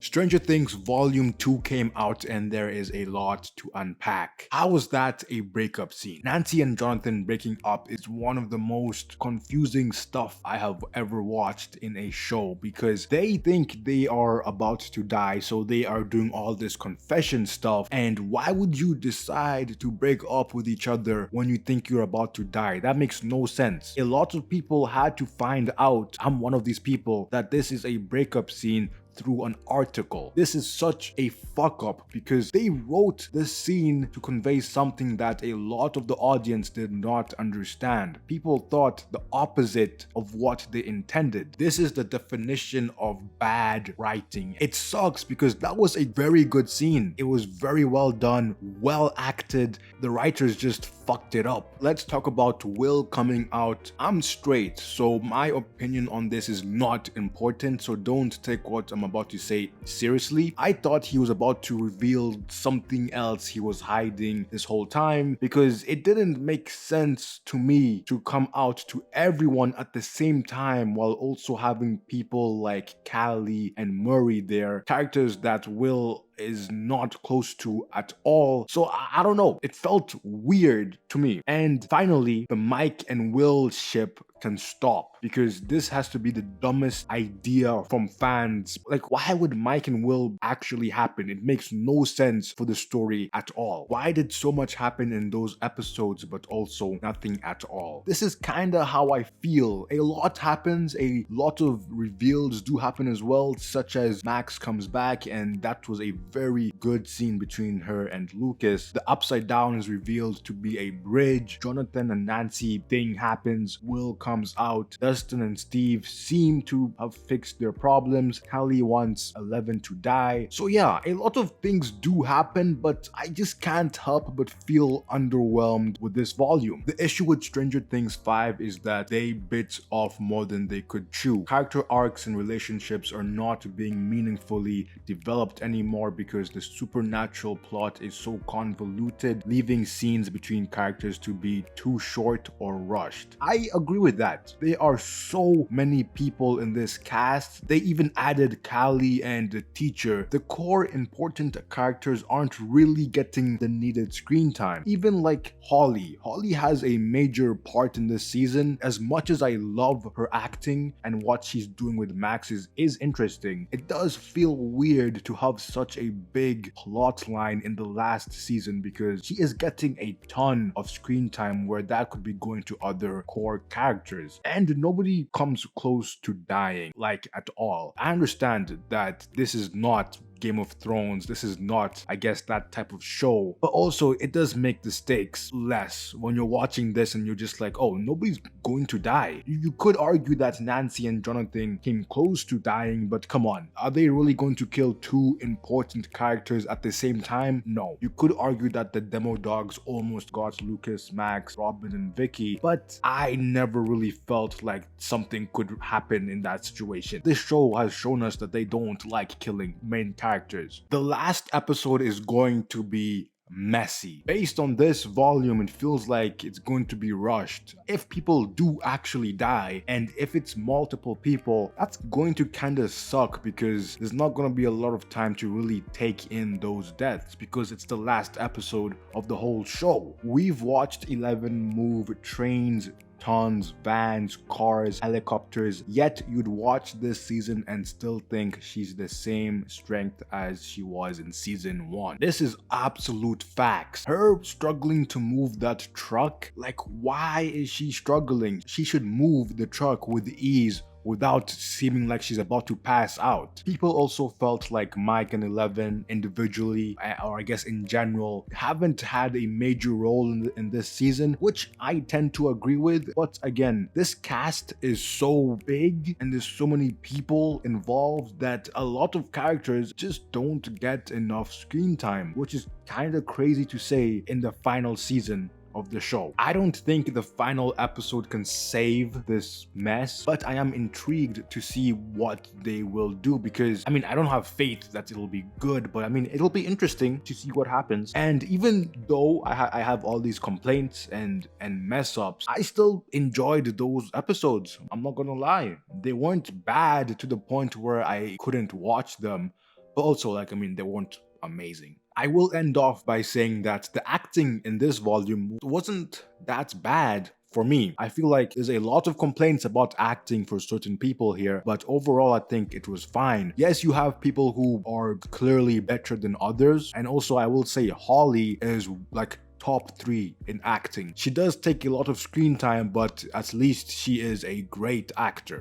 Stranger Things Volume 2 came out and there is a lot to unpack. How was that a breakup scene? Nancy and Jonathan breaking up is one of the most confusing stuff I have ever watched in a show because they think they are about to die, so they are doing all this confession stuff. And why would you decide to break up with each other when you think you're about to die? That makes no sense. A lot of people had to find out, I'm one of these people, that this is a breakup scene through an article. This is such a fuck up because they wrote this scene to convey something that a lot of the audience did not understand. People thought the opposite of what they intended. This is the definition of bad writing. It sucks because that was a very good scene. It was very well done, well acted. The writers just fucked it up. Let's talk about Will coming out. I'm straight, so my opinion on this is not important, so don't take what I'm about to say seriously. I thought he was about to reveal something else he was hiding this whole time because it didn't make sense to me to come out to everyone at the same time while also having people like Callie and Murray there, characters that Will is not close to at all. So I don't know. It felt weird to me. And finally, the Mike and Will ship can stop because this has to be the dumbest idea from fans. Like, why would Mike and Will actually happen? It makes no sense for the story at all. Why did so much happen in those episodes but also nothing at all? This is kind of how I feel. A lot happens, a lot of reveals do happen as well, such as Max comes back, and that was a very good scene between her and Lucas. The upside down is revealed to be a bridge. Jonathan and Nancy thing happens. Will comes out. Dustin and Steve seem to have fixed their problems. Callie wants Eleven to die. So yeah, a lot of things do happen, but I just can't help but feel underwhelmed with this volume. The issue with Stranger Things 5 is that they bit off more than they could chew. Character arcs and relationships are not being meaningfully developed anymore because the supernatural plot is so convoluted, leaving scenes between characters to be too short or rushed. I agree with that. There are so many people in this cast. They even added Callie and the teacher. The core important characters aren't really getting the needed screen time. Even like Holly. Holly has a major part in this season. As much as I love her acting and what she's doing with Max is interesting, it does feel weird to have such a big plot line in the last season because she is getting a ton of screen time where that could be going to other core characters. And nobody comes close to dying, like at all. I understand that this is not Game of Thrones. This is not, I guess, that type of show. But also, it does make the stakes less when you're watching this and you're just like, oh, nobody's going to die. You could argue that Nancy and Jonathan came close to dying, but come on. Are they really going to kill two important characters at the same time? No. You could argue that the demo dogs almost got Lucas, Max, Robin, and Vicky, but I never really felt like something could happen in that situation. This show has shown us that they don't like killing main characters. The last episode is going to be messy. Based on this volume, it feels like it's going to be rushed. If people do actually die, and if it's multiple people, that's going to kind of suck because there's not going to be a lot of time to really take in those deaths because it's the last episode of the whole show. We've watched 11 move trains, tons, vans, cars, helicopters, yet you'd watch this season and still think she's the same strength as she was in season 1. This is absolute facts. Her struggling to move that truck, like why is she struggling? She should move the truck with ease without seeming like she's about to pass out. People also felt like Mike and Eleven individually, or I guess in general, haven't had a major role in this season, which I tend to agree with. But again, this cast is so big and there's so many people involved that a lot of characters just don't get enough screen time, which is kind of crazy to say in the final season of the show. I don't think the final episode can save this mess, but I am intrigued to see what they will do because, I mean, I don't have faith that it'll be good, but I mean, it'll be interesting to see what happens. And even though I have all these complaints and mess ups, I still enjoyed those episodes. I'm not gonna lie. They weren't bad to the point where I couldn't watch them, but also, like, I mean, they weren't amazing. I will end off by saying that the acting in this volume wasn't that bad for me. I feel like there's a lot of complaints about acting for certain people here, but overall I think it was fine. Yes, you have people who are clearly better than others, and also I will say Holly is like top 3 in acting. She does take a lot of screen time, but at least she is a great actor.